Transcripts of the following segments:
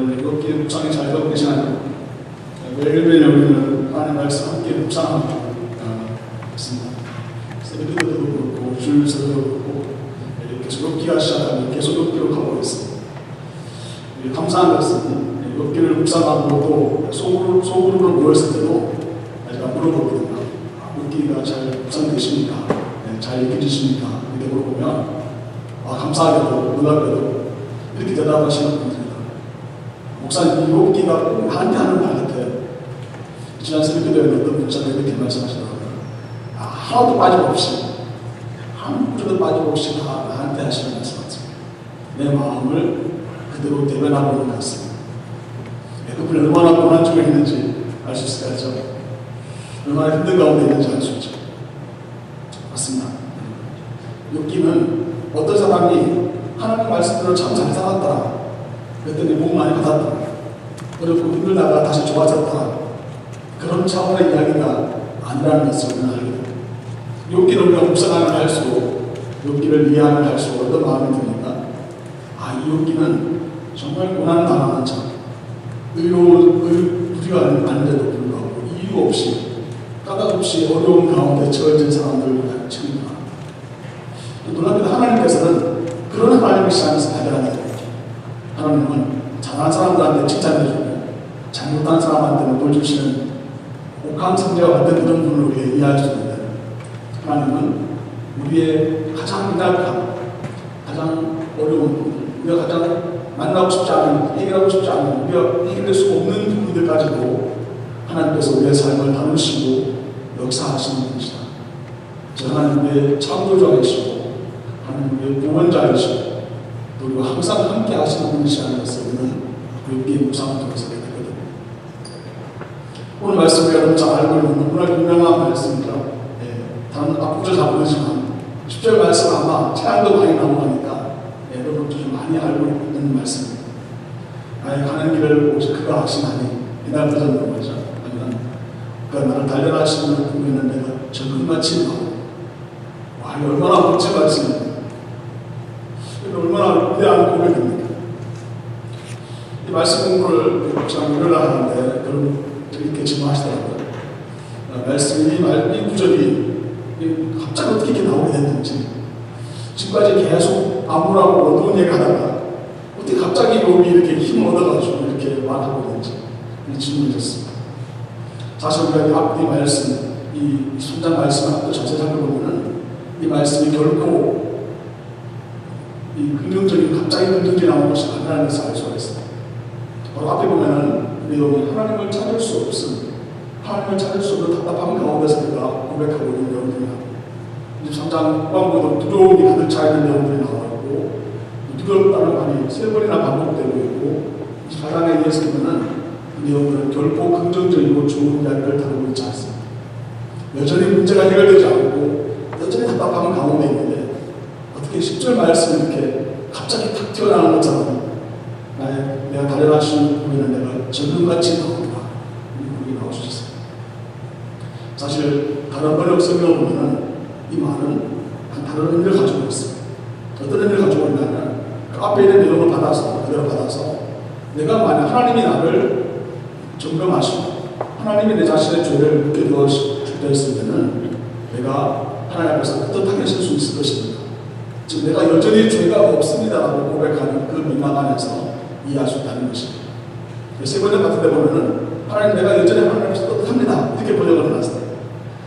오늘 욥기 묵상이 잘 되고 계시나요? 매일매일 우리는 하나님의 말씀 함께 묵상하고 있습니다. 새벽에도 그렇고 주일서도 그렇고 계속 욥기가 시작하면 계속 욥기로 가고 있습니다. 감사한 것은 욥기를 묵상하고 또 소그룹으로 모였을 때도 제가 물어보거든요. 욥기가 잘 묵상되십니까? 잘 읽혀지십니까? 이렇게 물어보면 감사하게도 놀랍게도 이렇게 대답하시는 분들입니다. 목사님, 이 욥기가 나한테 하는 말 같아요. 지난 새벽에도 어떤 목사님이 이렇게 말씀하시더라고요. 하나도 빠짐없이, 한 구절도 빠짐없이 다 나한테 하시는 말씀 같습니다. 내 마음을 그대로 대변하고 있는 것 같습니다. 그분이 얼마나 고난 중에 있는지 알 수 있을 것 같죠? 얼마나 힘든 가운데 있는지 알 수 있죠. 맞습니다. 욥기는 어떤 사람이 하나님 말씀대로 참 잘 살았다. 그랬더니 복 많이 받았다. 그리고 힘들다가 다시 좋아졌다. 그런 차원의 이야기가 아니라는 것을 우리는 알게 됩니다. 욥기를 우리가 묵상하면 할수록, 욥기를 이해하면 할수록 어떤 마음이 듭니까? 이 욥기는 정말 고난 당하는 자, 우리가 아닌데도 불구하고 이유 없이, 까닭 없이 어려운 가운데 처해진 사람들을 책임집니다. 놀랍게도 하나님께서는 그런 하나님의 시간에서 발견하게 됩니다. 하나님은 잘한 사람들한테 칭찬해주고 잘못한 사람한테는 뭘 주시는 옥한 성자와 같은 그런 분을 우리가 이해할 수 있는데, 하나님은 우리의 가장 미약한, 가장 어려운 부분, 우리가 가장 만나고 싶지 않은, 해결하고 싶지 않은, 우리가 해결될 수 없는 부분들까지도 하나님께서 우리의 삶을 다루시고 역사하시는 분이시다. 하나님 우리의 창조자이시고 하나님 우리의 구원자이시고 또 우리가 항상 함께 하시는 분이시라는 것을 우리는 욥기의 묵상을 통해서 알게 되거든요. 오늘 말씀 우리가 너무 잘 알고 있는 너무나 유명한 말씀입니다. 다른 앞구절 다 모르지만 10절 말씀 아마 차양도 많이 나오니까 여러분도 좀 많이 알고 있는 말씀입니다. 나의 가는 길을 오직 그가 하시나니 이날 버전으로 말이죠. 아니면 그가 나를 달려나시는 걸 보면 내가 적금같이 나오고 이거 얼마나 멋진 말씀입니다. 이거 얼마나 위대한 고백입니까? 이 말씀 공부를 참 일요일날 하는데 그럼 이렇게 질문하시더라고요. 말씀이 이 구절이 갑자기 어떻게 이렇게 나오게 됐는지, 지금까지 계속 암울하고 어두운 얘기 하다가 어떻게 갑자기 욥이 이렇게 힘을 얻어가지고 이렇게 말하고 있는지 질문을 드렸습니다. 사실 우리가 이 말씀, 이 손장 말씀을 또 자세히 살펴보면은 이 말씀이 결코 이 긍정적인, 갑자기 긍정적이 나온 것이 아니라는 것을 알 수가 있습니다. 바로 앞에 보면은 내용이 하나님을 찾을 수 없음, 하나님을 찾을 수 없는 답답함 가운데서 우리가 고백하고 있는 내용들이야. 23장 후반부도 두려움이 가득 차 있는 내용들이 나와 있고, 두렵다는 말이 3번이나 반복되고 있고, 24장에 의해서 보면은 이 내용들은 결코 긍정적이고 좋은 이야기를 다루고 있지 않습니다. 여전히 문제가 해결되지 않고 여전히 답답함 가운데 있는데 어떻게 10절 말씀이 이렇게 갑자기 탁 튀어나오는 것처럼 내가 달려나시는 분이는 내가 적금같이 나온다. 이 나올 수 있어요. 사실 다른 번역 성경을 보면 이 말은 다른 의미를 가지고 있습니다. 어떤 의미를 가지고 있냐면 그 앞에 있는 내용을 받아서 그대로 받아서 내가 만약 하나님이 나를 점검하시고 하나님이 내 자신의 죄를 묻게 되었으면 내가 하나님 앞에서 떳떳하게 설 수 있을 것입니다. 즉 내가 여전히 죄가 없습니다라고 고백하는 그 민망 안에서 이해할 수 있다는 것입니다. 3번역 같은 데 보면은 하나님 내가 여전히 하나님 앞에서 떳떳합니다 이렇게 번역을 해놨어요.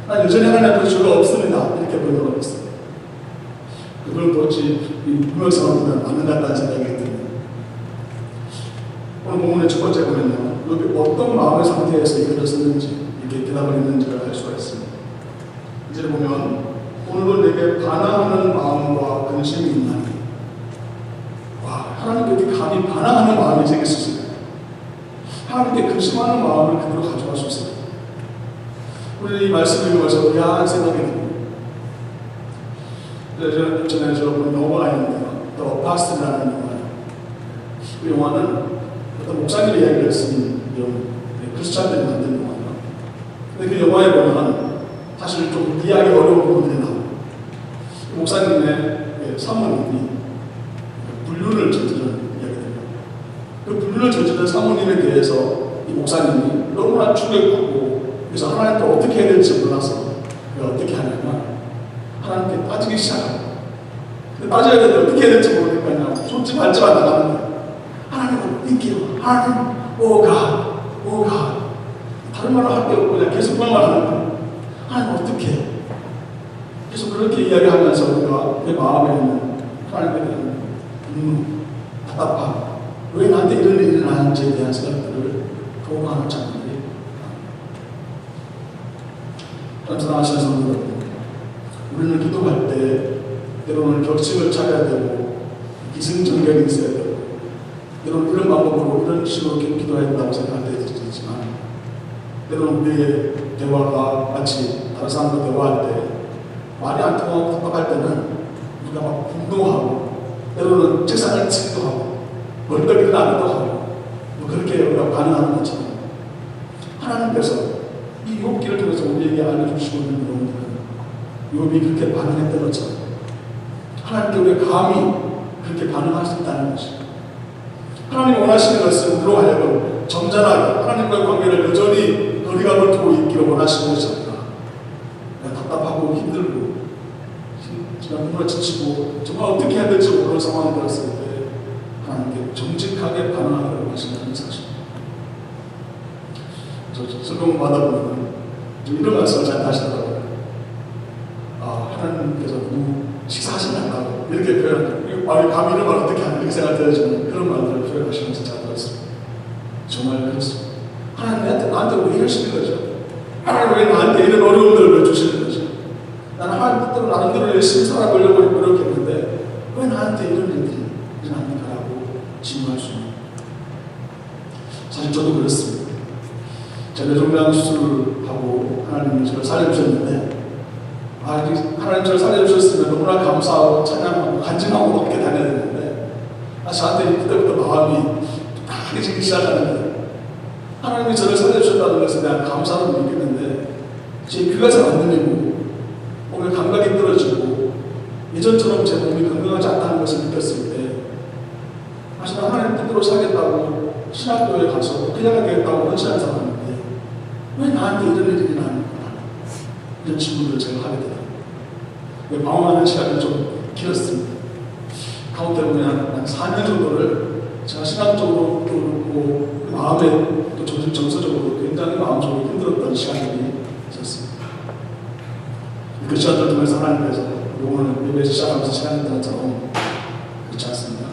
난 여전히 하나님 앞에서 죄가 없습니다 이렇게 번역을 했어요. 그걸 도대체 문맥상으로 보면 맞는 것 같다는 생각이 듭니다. 오늘 본문의 첫 번째 보면요, 여기 어떤 마음의 상태에서 이것을 썼는지 이렇게 대답을 했는지를 알 수가 있습니다. 이제 보면 오늘도 내게 반항하는 마음과 근심이 있나니, 하나님께 이렇게 감히 반항하는 마음이 생길 수 있습니다. 하나님께 근심하는 마음을 그대로 가져갈 수 있습니다. 우리 이 말씀을 읽으면서 야한 생각이 듭니다. 전에 본 영화가 있는데요, The Apostle라는 영화예요. 그 영화는 어떤 목사님의 이야기를 쓴 크리스찬들이 만든 영화예요. 근데 그 영화에 보면 사실 좀 이해하기 어려운 부분들이 나와요. 목사님의 사모님이 불륜을 저지른 이야기입니다. 그 불륜을 이혼을 저지른 사모님에 대해서 이 목사님이 너무나 충격받고, 그래서 하나님께 어떻게 해야 될지 몰라서 어떻게 하냐면 하나님께 따지기 시작합니다. 따져야 되는데 어떻게 해야 될지 모르니까 손짓 발짓만 나가는 거예요. 하나님은 믿기로, 하나님, 오가. 다른 말을 할 게 없고 그냥 계속 그만 하는 거예요. 하나님 어떻게 해? 계속 그렇게 이야기하면서 우리가 내 마음에 있는 하나님에 대한 분노, 답답함, 왜 나한테 이런 일이 일어나는지에 대한 생각들을 도모하는 장면이 사랑하시는 성도 여러분, 우리는 기도할 때 때로는 격식을 차려야 되고 기승전결이 있어야 되고 때로는 이런 방법으로 이런 식으로 기도해야 된다고 생각할 때도 있지만, 때로는 우리의 대화가 마치 다른 사람과 대화할 때 말이 안 통하고 답답할 때는 우리가 막 분노하고 때로는 책상을 치기도 하고 멀떡이도 나기도 하고 그렇게 우리가 반응하는 것처럼, 하나님께서 이 욥기를 통해서 우리에게 알려주시고 있는 내용들은 욥이 그렇게 반응했던 것처럼 하나님께 우리가 감히 그렇게 반응할 수 있다는 것이, 하나님이 원하시는 것은 우리로 하여금 점잖하게 하나님과의 관계를 여전히 거리감을 두고 있기를 원하시는 것이 아니라 답답하고 힘들고 정말 눈물 지치고 정말 어떻게 해야 될지 모르는 상황이 되었을 때 하나님께 정직하게 반응하기를 원하시는 사실입니다. 저 설교받아 보면 이런 말씀을 잘 하시더라고요. 하나님께서 누구 식사하신다고 이렇게 표현해요. 감히 이런 말 어떻게 하는 이렇게 생각되어지는 그런 말들을 표현하시면서 잘 들었습니다. 정말 그렇습니다. 하나님 나한테 왜 이러시는 거죠? 하나님 왜 나한테 이런 어려움들을 왜 주시는 거죠? 나는 하나님 뜻대로 나름대로 열심히 살아보려고 노력했는데 왜 나한테 이런 일들이 일어납니까라고 질문할 수 있는. 사실 저도 그렇습니다. 제가 뇌종양 수술을 하고 하나님이 저를 살려주셨는데, 하나님 저를 살려주셨으면 너무나 감사하고 찬양하고 간증하고 높게 다녀야 되는데, 저한테 그때부터 마음이 딱해지기 시작하는데, 하나님이 저를 살려주셨다는 것에 대한 감사를 느끼는데 제 귀가 잘 안 들리고 몸의 감각이 떨어지고 예전처럼 제 몸이 건강하지 않다는 것을 느꼈을 때, 사실 하나님 뜻대로 살겠다고 신학교에 가서 그냥 하겠다고 헌신한 사람인데 왜 나한테 이런 일이 일어나는구나, 이런 질문을 제가 하게 되더라고요. 방황하는 시간이 좀 길었습니다. 가운데 보면 한 4년 정도를 제가 신학적으로 또 그렇고 마음에 또 정서적으로 굉장히 마음적으로 힘들었던 시간들이 있었습니다. 그 시간들 통해서 하나님께서 오늘 예배 시작하면서 시간을 드는 것처럼 그렇지 않습니다.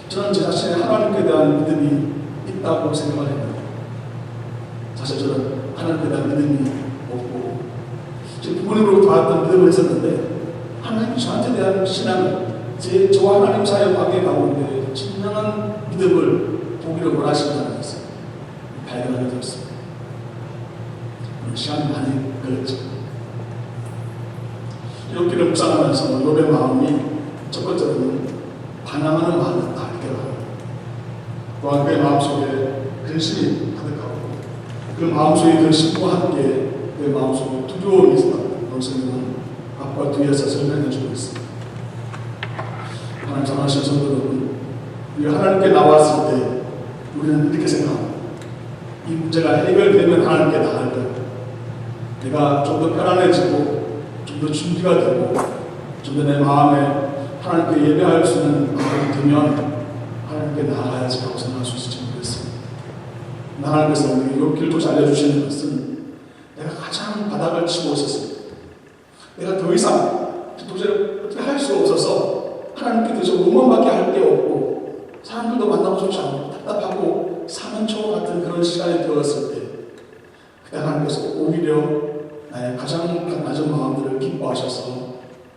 저는 제 자신의 하나님께 대한 믿음이 있다고 생각을 합니다. 사실 저는 하나님께 대한 믿음이 없고 제 부모님으로부터 받았던 믿음을 있었는데, 하나님이 저한테 대한 신앙을 저와 하나님 사이의 관계 가운데 진정한 믿음을 보기를 원하신다는 것을 발견하게 되었습니다. 시간이 많이 걸렸죠. 욥기를 묵상하면서 욥의 마음이 첫 번째로는 반항하는 마음이었다, 이렇게 말합니다. 또한 그의 마음속에 근심이 가득하고 그 마음속에 근심과 함께 그의 마음속에 두려움이 있었다. 성경은 앞과 뒤에서 설명해 주고 있습니다. 하나님 사랑하시는 성도 여러분, 우리가 하나님께 나왔을 때 우리는 이렇게 생각합니다. 이 문제가 해결되면 하나님께 나갈 거야. 내가 좀 더 편안해지고 좀 더 준비가 되고 좀 더 내 마음에 하나님께 예배할 수 있는 마음이 들면 하나님께 나아가야지 하고 생각할 수 있을지 모르겠습니다. 하나님께서 우리에게 욥기를 또 알려주시는 것은 내가 가장 바닥을 치고 있었습니다. 내가 더 이상 도저히 어떻게 할 수가 없어서 하나님께 대해서 원망밖에 할 게 없고 사람들도 만나고 싶지 않고 답답하고 사면초 같은 그런 시간이 되었을 때, 그때 하나님께서 오히려 나의 가장 낮은 마음들을 기뻐하셔서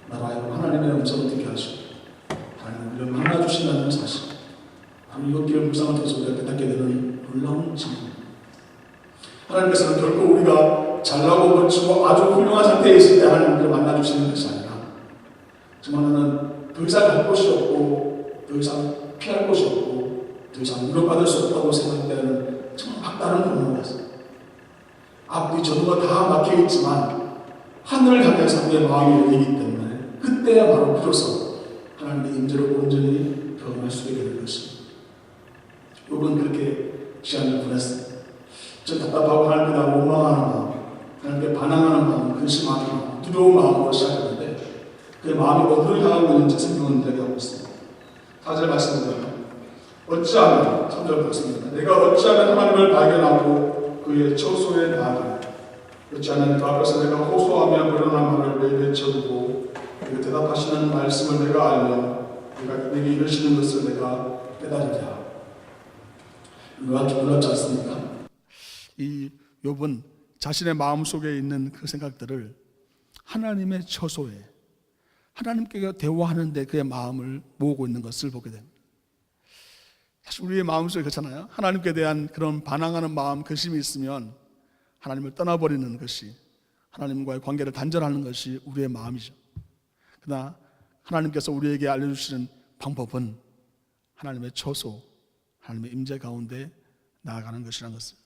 나로 하여금 하나님의 음성을 듣게 하시고 하나님 우리를 만나주신다는 사실, 하나님 욥기를 묵상을 통해서 우리가 깨닫게 되는 놀라운 증거입니다. 하나님께서는 결코 우리가 잘나고 멋지고 아주 훌륭한 상태에 있을 때 하나님을 만나주시는 것이 아니라 정말 나는 더 이상 갈 곳이 없고 더 이상 피할 곳이 없고 더 이상 위로받을 수 없다고 생각되는 정말 막다른 분노였어요. 앞뒤 전후가 다 막혀있지만 하늘을 향해서 우리의 마음이 열리기 때문에 그때야말로 비로소 하나님의 임재로 온전히 경험할 수 있게 되는 것입니다. 욥은 그렇게 시간을 보냈어요. 저 답답하고 하나님께 나 원망하는 마음, 하나님께 반항하는 마음, 근심하는 마음, 두려운 마음으로 시작했는데 그 마음이 어디로 향하고 있는지 성경은 이야기하고 있습니다. 4절 말씀입니다. 어찌하면 3절 보겠습니다. 내가 어찌하면 하나님을 발견하고 그의 처소에 나아가 어찌하면 그 앞에서 내가 호소하며 물어난 말을 왜 외쳐두고 그 대답하시는 말씀을 내가 알며 내게 이르시는 것을 내가 깨달으랴. 놀랍지 않습니까? 이 욥은 자신의 마음속에 있는 그 생각들을 하나님의 처소에 하나님께 대화하는데 그의 마음을 모으고 있는 것을 보게 됩니다. 사실 우리의 마음속에 그렇잖아요. 하나님께 대한 그런 반항하는 마음, 근심이 있으면 하나님을 떠나버리는 것이, 하나님과의 관계를 단절하는 것이 우리의 마음이죠. 그러나 하나님께서 우리에게 알려주시는 방법은 하나님의 처소, 하나님의 임재 가운데 나아가는 것이라는 것을,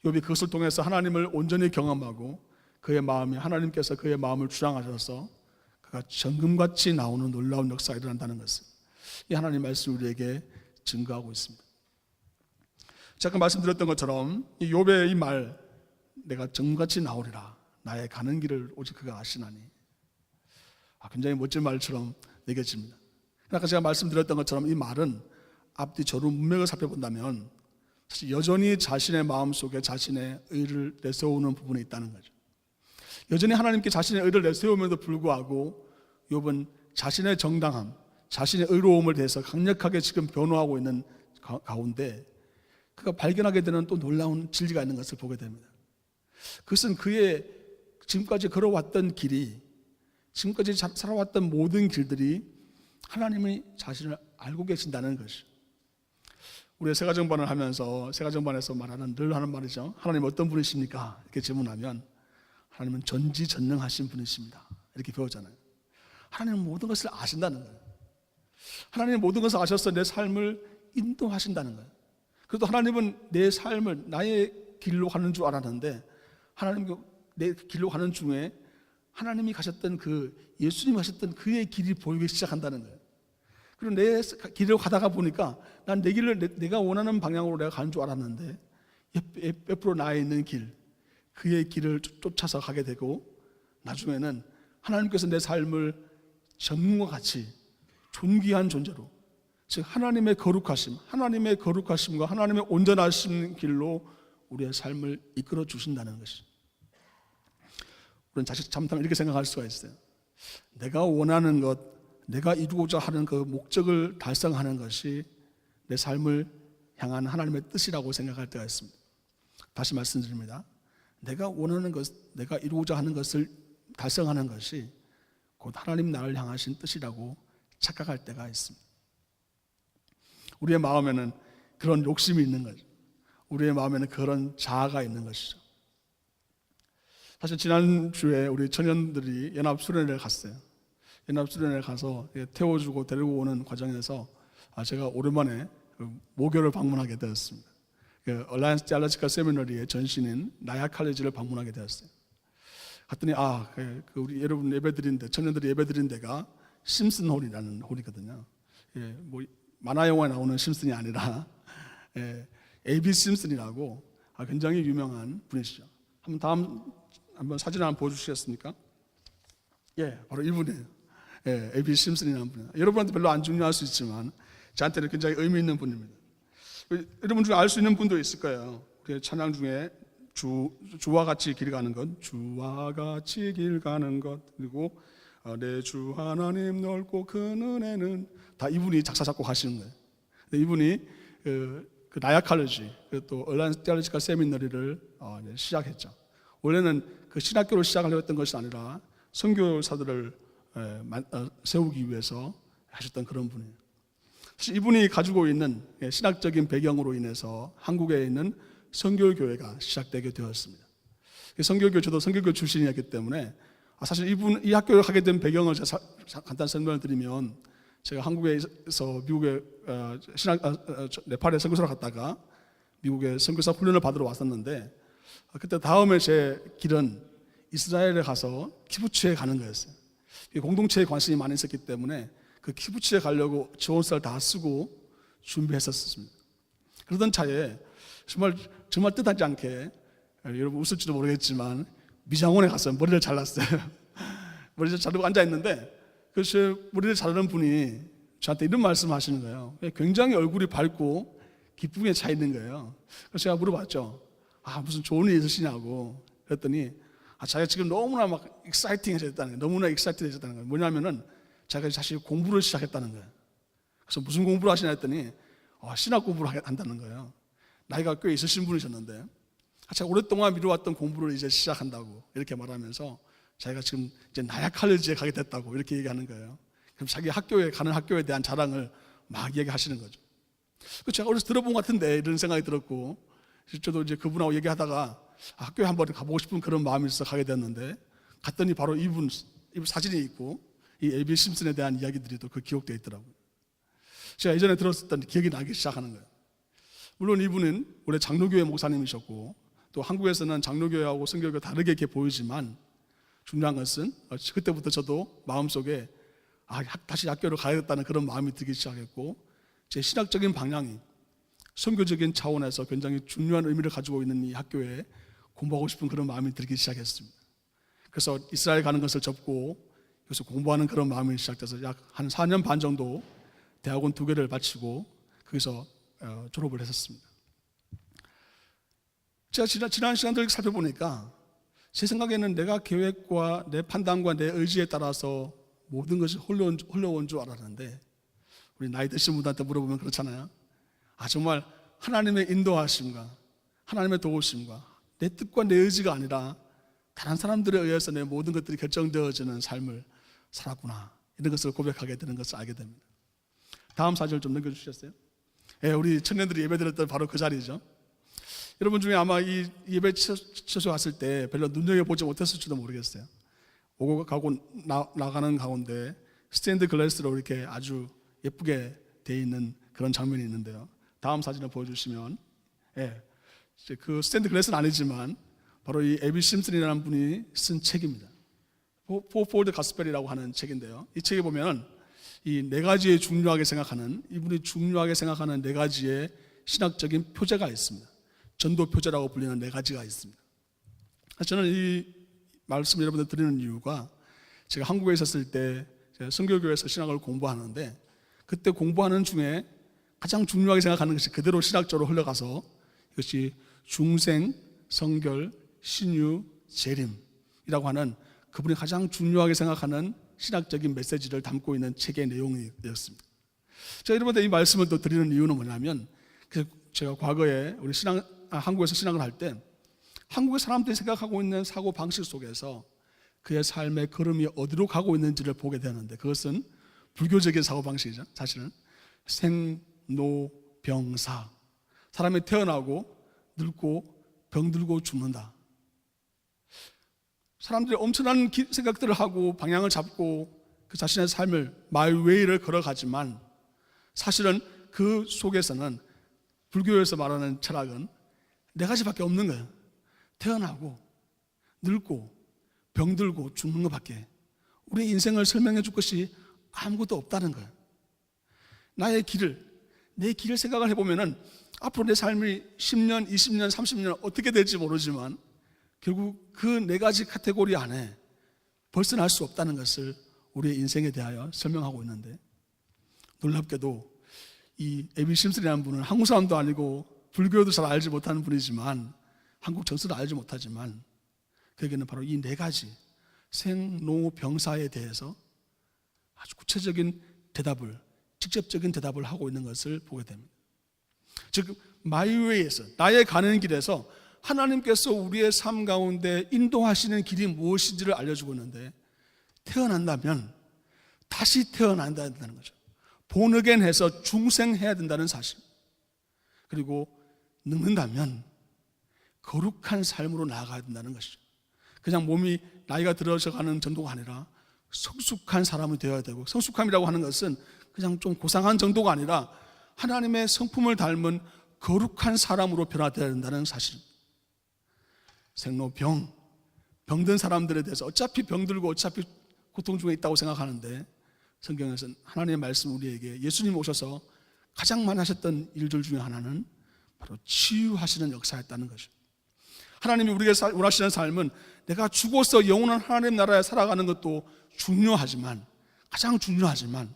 욥이 그것을 통해서 하나님을 온전히 경험하고 그의 마음이, 하나님께서 그의 마음을 주장하셔서 그가 정금같이 나오는 놀라운 역사가 일어난다는 것을 이 하나님 말씀 우리에게 증거하고 있습니다. 제가 말씀드렸던 것처럼 이 욥의 이 말, 내가 정금같이 나오리라, 나의 가는 길을 오직 그가 아시나니, 굉장히 멋진 말처럼 여겨집니다. 아까 제가 말씀드렸던 것처럼 이 말은 앞뒤 저로 문맥을 살펴본다면 사실 여전히 자신의 마음속에 자신의 의를 내세우는 부분이 있다는 거죠. 여전히 하나님께 자신의 의를 내세우면도 불구하고 욥은 자신의 정당함, 자신의 의로움을 대해서 강력하게 지금 변호하고 있는 가운데 그가 발견하게 되는 또 놀라운 진리가 있는 것을 보게 됩니다. 그것은 그의 지금까지 걸어왔던 길이, 지금까지 살아왔던 모든 길들이 하나님이 자신을 알고 계신다는 것이죠. 우리가 세가정반을 하면서 세가정반에서 말하는, 늘 하는 말이죠. 하나님 어떤 분이십니까? 이렇게 질문하면 하나님은 전지전능하신 분이십니다, 이렇게 배우잖아요. 하나님은 모든 것을 아신다는 거예요. 하나님은 모든 것을 아셔서 내 삶을 인도하신다는 거예요. 그래도 하나님은 내 삶을 나의 길로 가는 줄 알았는데 하나님 내 길로 가는 중에 하나님이 가셨던 예수님이 가셨던 그의 길이 보이기 시작한다는 거예요. 그리고 내 길을 가다가 보니까 난 내 길을 내가 원하는 방향으로 내가 가는 줄 알았는데 옆으로 나와 있는 길, 그의 길을 쫓아서 가게 되고 나중에는 하나님께서 내 삶을 정금과 같이 존귀한 존재로, 즉 하나님의 거룩하심과 하나님의 온전하신 길로 우리의 삶을 이끌어 주신다는 것이죠. 우리는 잘못하면 이렇게 생각할 수가 있어요. 내가 원하는 것, 내가 이루고자 하는 그 목적을 달성하는 것이 내 삶을 향한 하나님의 뜻이라고 생각할 때가 있습니다. 다시 말씀드립니다. 내가 원하는 것, 내가 이루고자 하는 것을 달성하는 것이 곧 하나님 나를 향하신 뜻이라고 착각할 때가 있습니다. 우리의 마음에는 그런 욕심이 있는 거죠. 우리의 마음에는 그런 자아가 있는 것이죠. 사실 지난주에 우리 청년들이 연합수련회를 갔어요. 연합수련회를 가서 태워주고 데리고 오는 과정에서 제가 오랜만에 모교를 방문하게 되었습니다. 얼라이언스 디알로지컬 세미너리의 전신인 나야 칼리지를 방문하게 되었어요. 갔더니 우리 여러분 예배드린 청년들이 예배드린 데가 심슨 홀이라는 홀이거든요. 뭐 만화 영화에 나오는 심슨이 아니라 A.B. 심슨이라고 굉장히 유명한 분이시죠. 한번 사진 한번 보여주시겠습니까? 바로 이분이에요. A.B. 심슨이라는 분이에요. 여러분한테 별로 안 중요할 수 있지만 저한테는 굉장히 의미 있는 분입니다. 여러분 중에 알 수 있는 분도 있을 거예요. 찬양 중에 주와 같이 길 가는 것, 주와 같이 길 가는 것, 그리고 내 주 하나님 넓고 큰 은혜는, 다 이분이 작사 작곡하시는 거예요. 이분이 그 나야 칼리지, 또 얼라이언스 디알로지컬 세미너리를 시작했죠. 원래는 그 신학교를 시작하려고 했던 것이 아니라 선교사들을 세우기 위해서 하셨던 그런 분이에요. 사실 이분이 가지고 있는 신학적인 배경으로 인해서 한국에 있는 선교교회가 시작되게 되었습니다. 선교교, 저도 선교교 출신이었기 때문에 사실 이 학교를 가게 된 배경을 제가 간단히 설명을 드리면, 제가 한국에서 미국에 네팔에 선교사를 갔다가 미국에 선교사 훈련을 받으러 왔었는데, 그때 다음에 제 길은 이스라엘에 가서 키부츠에 가는 거였어요. 공동체에 관심이 많이 있었기 때문에 그 키부츠에 가려고 지원서를 다 쓰고 준비했었습니다. 그러던 차에 정말 뜻하지 않게, 여러분 웃을지도 모르겠지만 미장원에 가서 머리를 잘랐어요. 머리를 자르고 앉아있는데 그래서 머리를 자르는 분이 저한테 이런 말씀 하시는 거예요. 굉장히 얼굴이 밝고 기쁨에 차 있는 거예요. 그래서 제가 물어봤죠. 무슨 좋은 일 있으시냐고. 그랬더니 자기가 지금 너무나 막 익사이팅해졌다는 거예요. 너무나 익사이팅해졌다는 거예요. 뭐냐면은 자기가 사실 공부를 시작했다는 거예요. 그래서 무슨 공부를 하시냐 했더니 신학 공부를 한다는 거예요. 나이가 꽤 있으신 분이셨는데 제가 오랫동안 미뤄왔던 공부를 이제 시작한다고 이렇게 말하면서 자기가 지금 이제 나야 칼리지에 가게 됐다고 이렇게 얘기하는 거예요. 그럼 자기 학교에 가는 학교에 대한 자랑을 막 얘기하시는 거죠. 제가 어디서 들어본 것 같은데 이런 생각이 들었고, 저도 이제 그분하고 얘기하다가 학교에 한번 가보고 싶은 그런 마음이 있어서 가게 됐는데, 갔더니 바로 이분 사진이 있고 이 에비 심슨에 대한 이야기들이 또 그 기록되어 있더라고요. 제가 예전에 들었었던 기억이 나기 시작하는 거예요. 물론 이분은 원래 장로교회 목사님이셨고 또 한국에서는 장로교회하고 성교교가 다르게 이렇게 보이지만, 중요한 것은 그때부터 저도 마음속에 다시 학교를 가야겠다는 그런 마음이 들기 시작했고, 제 신학적인 방향이 선교적인 차원에서 굉장히 중요한 의미를 가지고 있는 이 학교에 공부하고 싶은 그런 마음이 들기 시작했습니다. 그래서 이스라엘 가는 것을 접고 여기서 공부하는 그런 마음이 시작돼서 약 한 4년 반 정도 대학원 2개를 마치고 거기서 졸업을 했었습니다. 제가 지난 시간들 살펴보니까 제 생각에는 내가 계획과 내 판단과 내 의지에 따라서 모든 것이 흘러온 줄 알았는데, 우리 나이 드신 분들한테 물어보면 그렇잖아요. 정말 하나님의 인도하심과 하나님의 도우심과 내 뜻과 내 의지가 아니라 다른 사람들에 의해서 내 모든 것들이 결정되어지는 삶을 살았구나, 이런 것을 고백하게 되는 것을 알게 됩니다. 다음 사절 좀 넘겨주시겠어요? 우리 청년들이 예배드렸던 바로 그 자리죠. 여러분 중에 아마 이 예배 처소 왔을 때 별로 눈여겨보지 못했을지도 모르겠어요. 오고 가고 나가는 가운데 스테인드 글래스로 이렇게 아주 예쁘게 되어 있는 그런 장면이 있는데요. 다음 사진을 보여주시면, 그 스테인드 글래스는 아니지만 바로 이 에비 심슨이라는 분이 쓴 책입니다. 포폴드 가스펠이라고 하는 책인데요. 이 책에 보면 이 4가지의 중요하게 생각하는, 이분이 중요하게 생각하는 4가지의 신학적인 표제가 있습니다. 전도 표제라고 불리는 4가지가 있습니다. 저는 이 말씀을 여러분들 드리는 이유가, 제가 한국에 있었을 때 선교교회에서 신학을 공부하는데, 그때 공부하는 중에 가장 중요하게 생각하는 것이 그대로 신학적으로 흘러가서 이것이 중생, 성결, 신유, 재림이라고 하는 그분이 가장 중요하게 생각하는 신학적인 메시지를 담고 있는 책의 내용이 되었습니다. 제가 여러분들 이 말씀을 또 드리는 이유는 뭐냐면, 제가 과거에 우리 한국에서 신학을 할 때 한국의 사람들이 생각하고 있는 사고 방식 속에서 그의 삶의 걸음이 어디로 가고 있는지를 보게 되는데, 그것은 불교적인 사고 방식이죠. 사실은 생로병사, 사람이 태어나고 늙고 병들고 죽는다. 사람들이 엄청난 생각들을 하고 방향을 잡고 그 자신의 삶을 마이웨이를 걸어가지만, 사실은 그 속에서는 불교에서 말하는 철학은 4가지밖에 없는 거예요. 태어나고 늙고 병들고 죽는 것밖에 우리 인생을 설명해 줄 것이 아무것도 없다는 거예요. 내 길을 생각을 해보면은 앞으로 내 삶이 10년, 20년, 30년 어떻게 될지 모르지만 결국 그 4가지 카테고리 안에 벗어날 수 없다는 것을 우리의 인생에 대하여 설명하고 있는데, 놀랍게도 이 에비 심슨이라는 분은 한국 사람도 아니고 불교도 잘 알지 못하는 분이지만, 한국 정서도 알지 못하지만 그에게는 바로 이 4가지 생로병사에 대해서 아주 구체적인 대답을, 직접적인 대답을 하고 있는 것을 보게 됩니다. 즉 마이웨이에서, 나의 가는 길에서 하나님께서 우리의 삶 가운데 인도하시는 길이 무엇인지를 알려주고 있는데, 태어난다면 다시 태어나야 된다는 거죠. 본어겐해서 중생해야 된다는 사실, 그리고 늙는다면 거룩한 삶으로 나아가야 된다는 것이죠. 그냥 몸이 나이가 들어서가는 정도가 아니라 성숙한 사람이 되어야 되고, 성숙함이라고 하는 것은 그냥 좀 고상한 정도가 아니라 하나님의 성품을 닮은 거룩한 사람으로 변화되어야 된다는 사실. 생로병, 병든 사람들에 대해서 어차피 병들고 어차피 고통 중에 있다고 생각하는데, 성경에서는 하나님의 말씀 우리에게 예수님 오셔서 가장 많이 하셨던 일들 중에 하나는 바로 치유하시는 역사였다는 것이죠. 하나님이 우리에게 원하시는 삶은 내가 죽어서 영원한 하나님 나라에 살아가는 것도 중요하지만, 가장 중요하지만,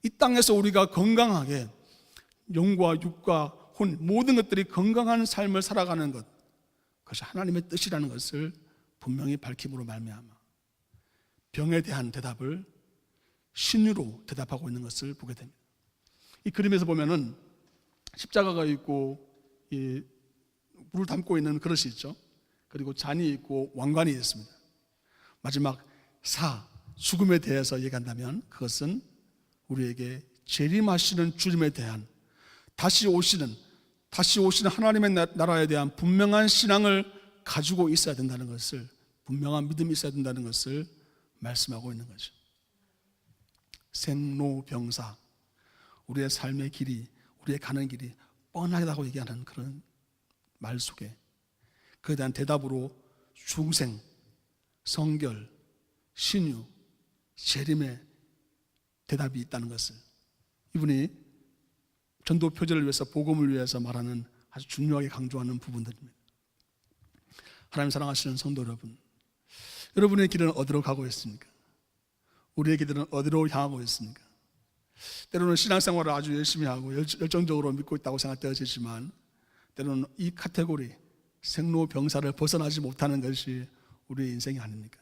이 땅에서 우리가 건강하게 영과 육과 혼 모든 것들이 건강한 삶을 살아가는 것, 그것이 하나님의 뜻이라는 것을 분명히 밝힘으로 말미암아 병에 대한 대답을 신유로 대답하고 있는 것을 보게 됩니다. 이 그림에서 보면은 십자가가 있고 이 물을 담고 있는 그릇이 있죠. 그리고 잔이 있고 왕관이 있습니다. 마지막 죽음에 대해서 얘기한다면 그것은 우리에게 재림하시는 주님에 대한 다시 오시는 하나님의 나라에 대한 분명한 신앙을 가지고 있어야 된다는 것을, 분명한 믿음이 있어야 된다는 것을 말씀하고 있는 거죠. 생로병사, 우리의 삶의 길이, 우리의 가는 길이 뻔하다고 얘기하는 그런 말 속에 그에 대한 대답으로 중생, 성결, 신유, 재림의 대답이 있다는 것을, 이분이 전도 표제를 위해서, 복음을 위해서 말하는 아주 중요하게 강조하는 부분들입니다. 하나님 사랑하시는 성도 여러분, 여러분의 길은 어디로 가고 있습니까? 우리의 길은 어디로 향하고 있습니까? 때로는 신앙생활을 아주 열심히 하고 열정적으로 믿고 있다고 생각되어지지만, 때로는 이 카테고리 생로병사를 벗어나지 못하는 것이 우리의 인생이 아닙니까?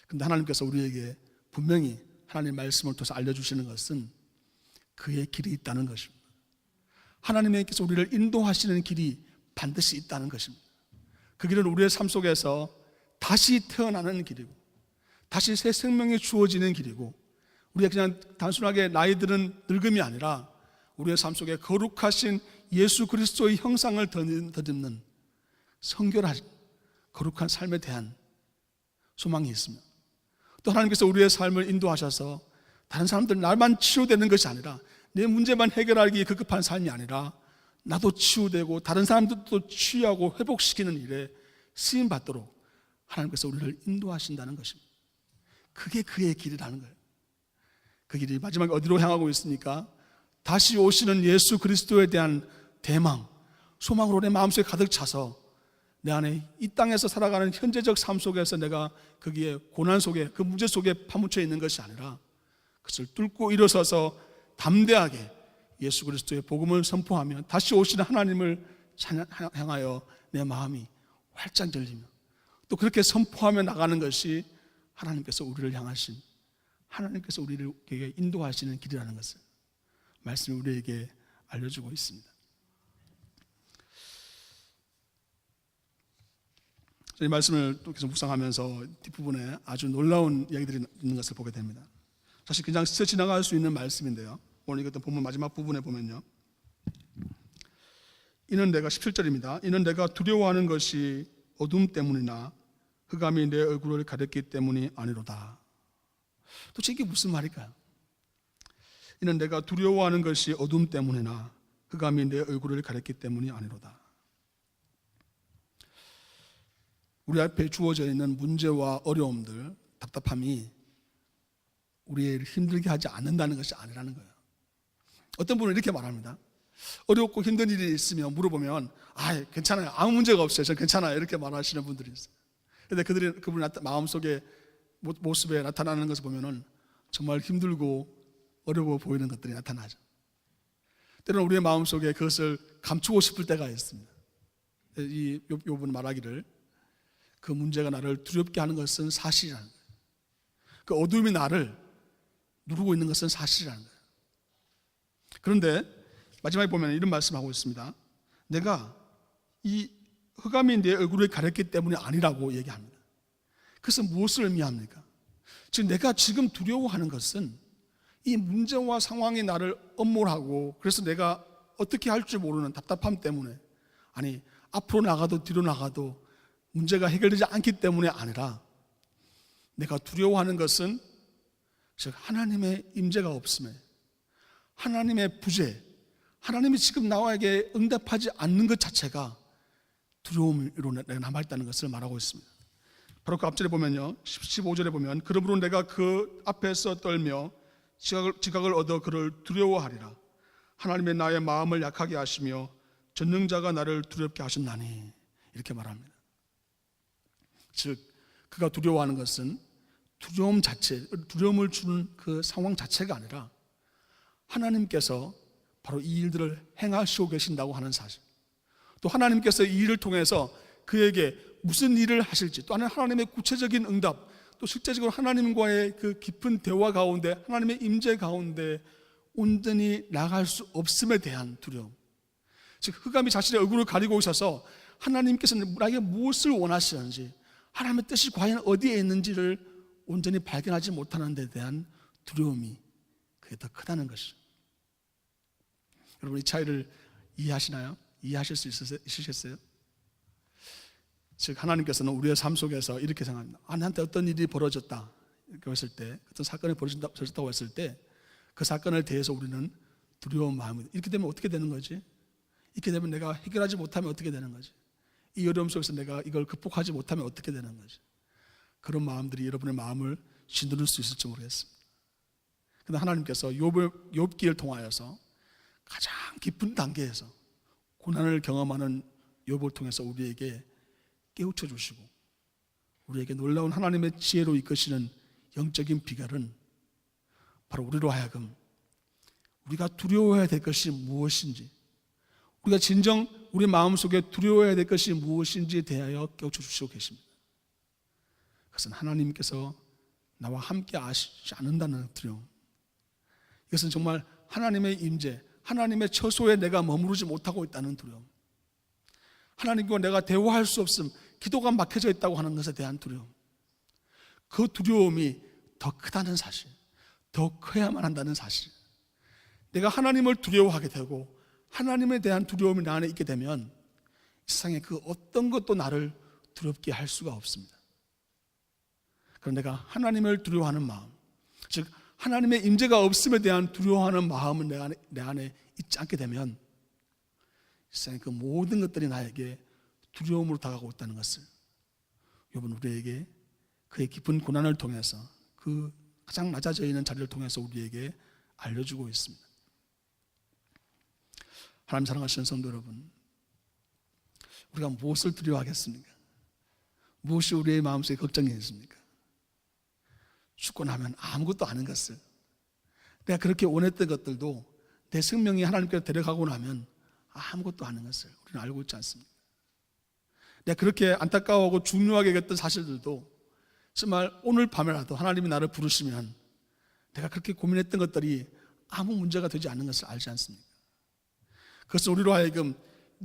그런데 하나님께서 우리에게 분명히 하나님의 말씀을 통해서 알려주시는 것은 그의 길이 있다는 것입니다. 하나님께서 우리를 인도하시는 길이 반드시 있다는 것입니다. 그 길은 우리의 삶 속에서 다시 태어나는 길이고, 다시 새 생명이 주어지는 길이고, 우리가 그냥 단순하게 나이 들은 늙음이 아니라 우리의 삶 속에 거룩하신 예수 그리스도의 형상을 덧입는 성결한 거룩한 삶에 대한 소망이 있습니다. 또 하나님께서 우리의 삶을 인도하셔서 다른 사람들 날만 치유되는 것이 아니라, 내 문제만 해결하기 급급한 삶이 아니라 나도 치유되고 다른 사람들도 치유하고 회복시키는 일에 쓰임받도록 하나님께서 우리를 인도하신다는 것입니다. 그게 그의 길이라는 거예요. 그 길이 마지막에 어디로 향하고 있습니까? 다시 오시는 예수 그리스도에 대한 대망, 소망으로 내 마음속에 가득 차서 내 안에 이 땅에서 살아가는 현재적 삶 속에서 내가 거기에 고난 속에, 그 문제 속에 파묻혀 있는 것이 아니라 그것을 뚫고 일어서서 담대하게 예수 그리스도의 복음을 선포하며 다시 오시는 하나님을 향하여 내 마음이 활짝 열리며 또 그렇게 선포하며 나가는 것이 하나님께서 우리를 향하신, 하나님께서 우리를 인도하시는 길이라는 것을 말씀이 우리에게 알려주고 있습니다. 이 말씀을 또 계속 묵상하면서 뒷부분에 아주 놀라운 이야기들이 있는 것을 보게 됩니다. 사실 그냥 스쳐 지나갈 수 있는 말씀인데요, 오늘 이것도 본문 마지막 부분에 보면요, 이는 내가 17절입니다. 이는 내가 두려워하는 것이 어둠 때문이나 흑암이 내 얼굴을 가렸기 때문이 아니로다. 도대체 이게 무슨 말일까요? 이는 내가 두려워하는 것이 어둠 때문이나 흑암이 내 얼굴을 가렸기 때문이 아니로다. 우리 앞에 주어져 있는 문제와 어려움들, 답답함이 우리를 힘들게 하지 않는다는 것이 아니라는 거예요. 어떤 분은 이렇게 말합니다. 어렵고 힘든 일이 있으면 물어보면 괜찮아요, 아무 문제가 없어요, 저 괜찮아요, 이렇게 말하시는 분들이 있어요. 그런데 그분의 마음속에 모습에 나타나는 것을 보면은 정말 힘들고 어려워 보이는 것들이 나타나죠. 때로는 우리의 마음속에 그것을 감추고 싶을 때가 있습니다. 이 욥은 말하기를 그 문제가 나를 두렵게 하는 것은 사실이라는 거예요. 그 어둠이 나를 누르고 있는 것은 사실이라는 거예요. 그런데 마지막에 보면 이런 말씀하고 있습니다. 내가 이 흑암이 내 얼굴을 가렸기 때문이 아니라고 얘기합니다. 그것은 무엇을 의미합니까? 즉 내가 지금 두려워하는 것은 이 문제와 상황이 나를 엄몰하고 그래서 내가 어떻게 할 줄 모르는 답답함 때문에, 아니 앞으로 나가도 뒤로 나가도 문제가 해결되지 않기 때문에 아니라, 내가 두려워하는 것은 즉 하나님의 임재가 없음에, 하나님의 부재, 하나님이 지금 나에게 응답하지 않는 것 자체가 두려움으로 내가 남아있다는 것을 말하고 있습니다. 바로 그 앞절에 보면요, 15절에 보면 그러므로 내가 그 앞에서 떨며 지각을 얻어 그를 두려워하리라. 하나님의 나의 마음을 약하게 하시며 전능자가 나를 두렵게 하셨나니, 이렇게 말합니다. 즉 그가 두려워하는 것은 두려움 자체, 두려움을 주는 그 상황 자체가 아니라 하나님께서 바로 이 일들을 행하시고 계신다고 하는 사실, 또 하나님께서 이 일을 통해서 그에게 무슨 일을 하실지, 또 하나님의 구체적인 응답, 또 실제적으로 하나님과의 그 깊은 대화 가운데, 하나님의 임재 가운데 온전히 나갈 수 없음에 대한 두려움. 즉 흑암이 자신의 얼굴을 가리고 있어서 하나님께서는 나에게 무엇을 원하시는지, 하나님의 뜻이 과연 어디에 있는지를 온전히 발견하지 못하는 데 대한 두려움이 그게 더 크다는 것이죠. 여러분, 이 차이를 이해하시나요? 이해하실 수 있으시겠어요? 즉 하나님께서는 우리의 삶 속에서 이렇게 생각합니다. 나한테 어떤 일이 벌어졌다 이렇게 했을 때, 어떤 사건이 벌어졌다고 했을 때 그 사건을 대해서 우리는 두려운 마음이, 이렇게 되면 어떻게 되는 거지? 이렇게 되면 내가 해결하지 못하면 어떻게 되는 거지? 이 어려움 속에서 내가 이걸 극복하지 못하면 어떻게 되는 거지? 그런 마음들이 여러분의 마음을 짓누를 수 있을지 모르겠습니다. 그런데 하나님께서 욥기를 통하여서 가장 깊은 단계에서 고난을 경험하는 욥을 통해서 우리에게 깨우쳐 주시고 우리에게 놀라운 하나님의 지혜로 이끄시는 영적인 비결은 바로 우리로 하여금 우리가 두려워해야 될 것이 무엇인지, 우리가 진정 우리 마음속에 두려워해야 될 것이 무엇인지에 대하여 깨우쳐 주시고 계십니다. 그것은 하나님께서 나와 함께 하시지 않는다는 두려움, 이것은 정말 하나님의 임재, 하나님의 처소에 내가 머무르지 못하고 있다는 두려움, 하나님과 내가 대화할 수 없음, 기도가 막혀져 있다고 하는 것에 대한 두려움, 그 두려움이 더 크다는 사실, 더 커야만 한다는 사실. 내가 하나님을 두려워하게 되고 하나님에 대한 두려움이 나 안에 있게 되면 세상에 그 어떤 것도 나를 두렵게 할 수가 없습니다. 그럼 내가 하나님을 두려워하는 마음, 즉 하나님의 임재가 없음에 대한 두려워하는 마음은 내 안에 있지 않게 되면 세상에 그 모든 것들이 나에게 두려움으로 다가오고 있다는 것을 여러분, 우리에게 그의 깊은 고난을 통해서, 그 가장 낮아져 있는 자리를 통해서 우리에게 알려주고 있습니다. 하나님 사랑하시는 성도 여러분, 우리가 무엇을 두려워하겠습니까? 무엇이 우리의 마음속에 걱정이 있습니까? 죽고 나면 아무것도 아닌 것을, 내가 그렇게 원했던 것들도 내 생명이 하나님께로 데려가고 나면 아무것도 아닌 것을 우리는 알고 있지 않습니까? 내가 그렇게 안타까워하고 중요하게 여겼던 사실들도 정말 오늘 밤에라도 하나님이 나를 부르시면 내가 그렇게 고민했던 것들이 아무 문제가 되지 않는 것을 알지 않습니까? 그것은 우리로 하여금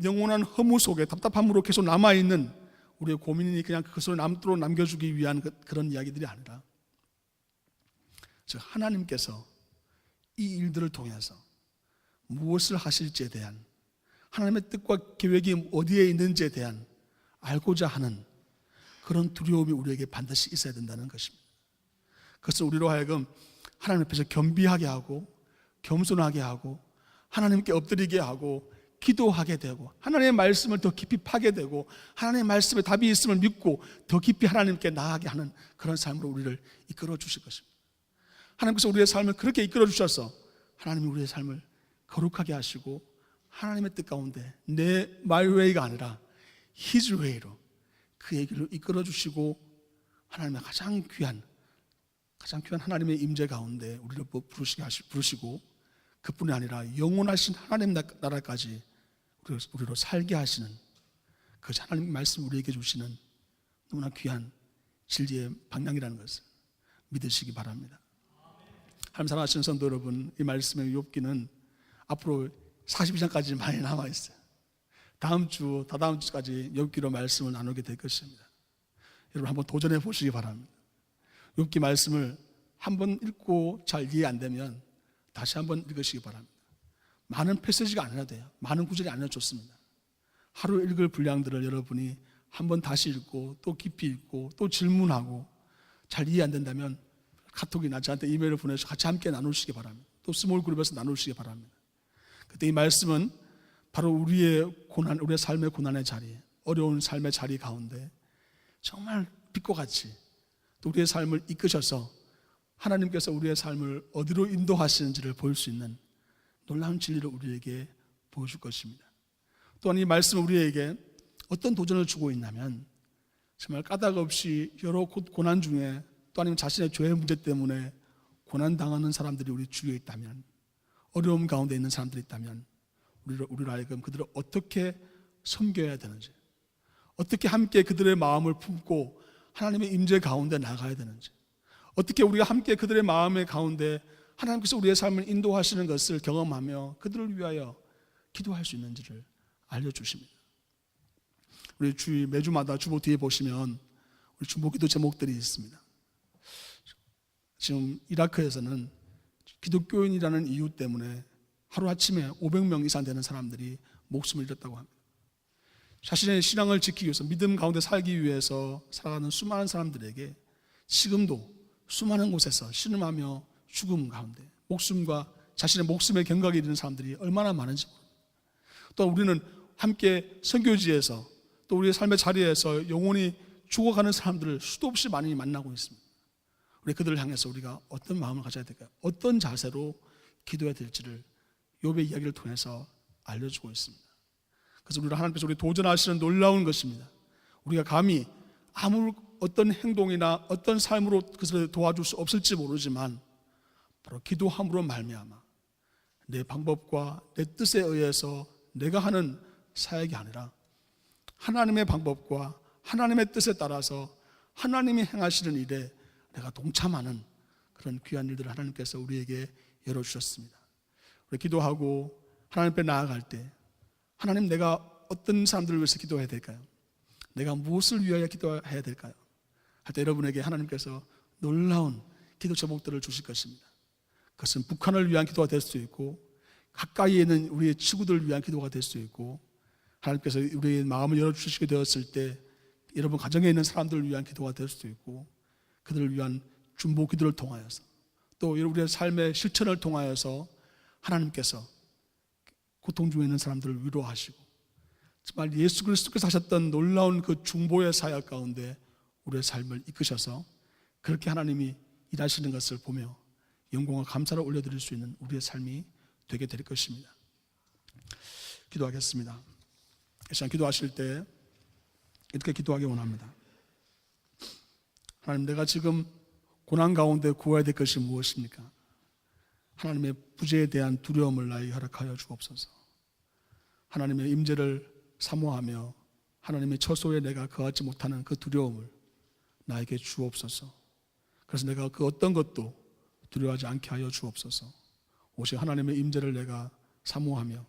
영원한 허무 속에 답답함으로 계속 남아있는 우리의 고민이 그냥 그것을 남도록 남겨주기 위한 그런 이야기들이 아니라, 즉 하나님께서 이 일들을 통해서 무엇을 하실지에 대한, 하나님의 뜻과 계획이 어디에 있는지에 대한 알고자 하는 그런 두려움이 우리에게 반드시 있어야 된다는 것입니다. 그것은 우리로 하여금 하나님 앞에서 겸비하게 하고 겸손하게 하고 하나님께 엎드리게 하고 기도하게 되고 하나님의 말씀을 더 깊이 파게 되고 하나님의 말씀에 답이 있음을 믿고 더 깊이 하나님께 나아가게 하는 그런 삶으로 우리를 이끌어 주실 것입니다. 하나님께서 우리의 삶을 그렇게 이끌어 주셔서 하나님이 우리의 삶을 거룩하게 하시고 하나님의 뜻 가운데 내 my way가 아니라 His way로 그의 길로 이끌어 주시고 하나님의 가장 귀한 하나님의 임재 가운데 우리를 부르시고 그뿐이 아니라 영원하신 하나님 나라까지 우리로 살게 하시는 그 하나님 말씀 우리에게 주시는 너무나 귀한 진리의 방향이라는 것을 믿으시기 바랍니다. 하나님 사랑하시는 성도 여러분, 이 말씀의 욥기는 앞으로 42장까지 많이 남아있어요. 다음 주, 다다음 주까지 욥기로 말씀을 나누게 될 것입니다. 여러분 한번 도전해 보시기 바랍니다. 욥기 말씀을 한번 읽고 잘 이해 안 되면 다시 한번 읽으시기 바랍니다. 많은 패시지가 아니라 돼요. 많은 구절이 아니라 좋습니다. 하루 읽을 분량들을 여러분이 한번 다시 읽고 또 깊이 읽고 또 질문하고 잘 이해 안 된다면 카톡이나 저한테 이메일을 보내서 같이 함께 나누시기 바랍니다. 또 스몰 그룹에서 나누시기 바랍니다. 그때 이 말씀은 바로 우리의 고난, 우리의 삶의 고난의 자리, 어려운 삶의 자리 가운데 정말 빛과 같이 또 우리의 삶을 이끄셔서 하나님께서 우리의 삶을 어디로 인도하시는지를 볼 수 있는 놀라운 진리를 우리에게 보여줄 것입니다. 또한 이 말씀은 우리에게 어떤 도전을 주고 있냐면 정말 까닭 없이 여러 고난 중에 또 아니면 자신의 죄의 문제 때문에 고난당하는 사람들이 우리 주위에 있다면, 어려움 가운데 있는 사람들이 있다면 우리로 하여금 그들을 어떻게 섬겨야 되는지, 어떻게 함께 그들의 마음을 품고 하나님의 임재 가운데 나가야 되는지, 어떻게 우리가 함께 그들의 마음의 가운데 하나님께서 우리의 삶을 인도하시는 것을 경험하며 그들을 위하여 기도할 수 있는지를 알려주십니다. 우리 주일 매주마다 주보 뒤에 보시면 우리 중보기도 제목들이 있습니다. 지금 이라크에서는 기독교인이라는 이유 때문에 하루아침에 500명 이상 되는 사람들이 목숨을 잃었다고 합니다. 자신의 신앙을 지키기 위해서, 믿음 가운데 살기 위해서 살아가는 수많은 사람들에게 지금도 수많은 곳에서 신음하며 죽음 가운데 목숨과 자신의 목숨의 경각이 이르는 사람들이 얼마나 많은지 모릅니다. 또 우리는 함께 선교지에서 또 우리의 삶의 자리에서 영원히 죽어가는 사람들을 수도 없이 많이 만나고 있습니다. 우리 그들을 향해서 우리가 어떤 마음을 가져야 될까요? 어떤 자세로 기도해야 될지를 욥의 이야기를 통해서 알려주고 있습니다. 그래서 우리가 하나님께서 우리 도전하시는 놀라운 것입니다. 우리가 감히 아무 어떤 행동이나 어떤 삶으로 그것을 도와줄 수 없을지 모르지만 바로 기도함으로 말미암아 내 방법과 내 뜻에 의해서 내가 하는 사역이 아니라 하나님의 방법과 하나님의 뜻에 따라서 하나님이 행하시는 일에 내가 동참하는 그런 귀한 일들을 하나님께서 우리에게 열어주셨습니다. 우리 기도하고 하나님 앞에 나아갈 때 하나님, 내가 어떤 사람들을 위해서 기도해야 될까요? 내가 무엇을 위하여 기도해야 될까요? 할 때 여러분에게 하나님께서 놀라운 기도 제목들을 주실 것입니다. 그것은 북한을 위한 기도가 될 수 있고, 가까이에 있는 우리의 친구들을 위한 기도가 될 수 있고, 하나님께서 우리의 마음을 열어주시게 되었을 때 여러분 가정에 있는 사람들을 위한 기도가 될 수도 있고, 그들을 위한 중보 기도를 통하여서 또 우리의 삶의 실천을 통하여서 하나님께서 고통 중에 있는 사람들을 위로하시고 정말 예수 그리스도께서 하셨던 놀라운 그 중보의 사역 가운데 우리의 삶을 이끄셔서 그렇게 하나님이 일하시는 것을 보며 영광과 감사를 올려드릴 수 있는 우리의 삶이 되게 될 것입니다. 기도하겠습니다. 이 시간 기도하실 때 이렇게 기도하기 원합니다. 하나님, 내가 지금 고난 가운데 구해야 될 것이 무엇입니까? 하나님의 부재에 대한 두려움을 나에게 허락하여 주옵소서. 하나님의 임재를 사모하며 하나님의 처소에 내가 거하지 못하는 그 두려움을 나에게 주옵소서. 그래서 내가 그 어떤 것도 두려워하지 않게 하여 주옵소서. 오직 하나님의 임재를 내가 사모하며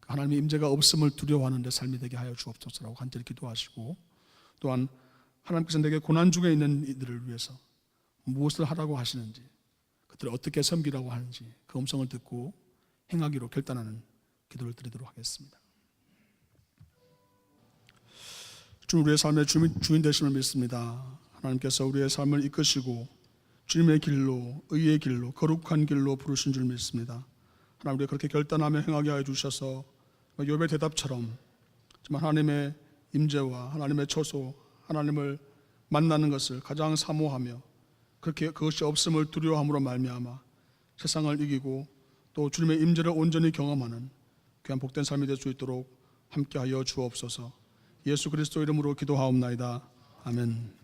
하나님의 임재가 없음을 두려워하는 내 삶이 되게 하여 주옵소서라고 간절히 기도하시고, 또한 하나님께서 내게 고난 중에 있는 이들을 위해서 무엇을 하라고 하시는지, 그들을 어떻게 섬기라고 하는지 그 음성을 듣고 행하기로 결단하는 기도를 드리도록 하겠습니다. 주님, 우리의 삶의 주인 되심을 믿습니다. 하나님께서 우리의 삶을 이끄시고 주님의 길로, 의의 길로, 거룩한 길로 부르신 줄 믿습니다. 하나님, 우리가 그렇게 결단하며 행하게 하여 주셔서 욥의 대답처럼 정말 하나님의 임재와 하나님의 처소, 하나님을 만나는 것을 가장 사모하며 그렇게 그것이 없음을 두려워함으로 말미암아 세상을 이기고 또 주님의 임재를 온전히 경험하는 귀한 복된 삶이 될 수 있도록 함께하여 주옵소서. 예수 그리스도 이름으로 기도하옵나이다. 아멘.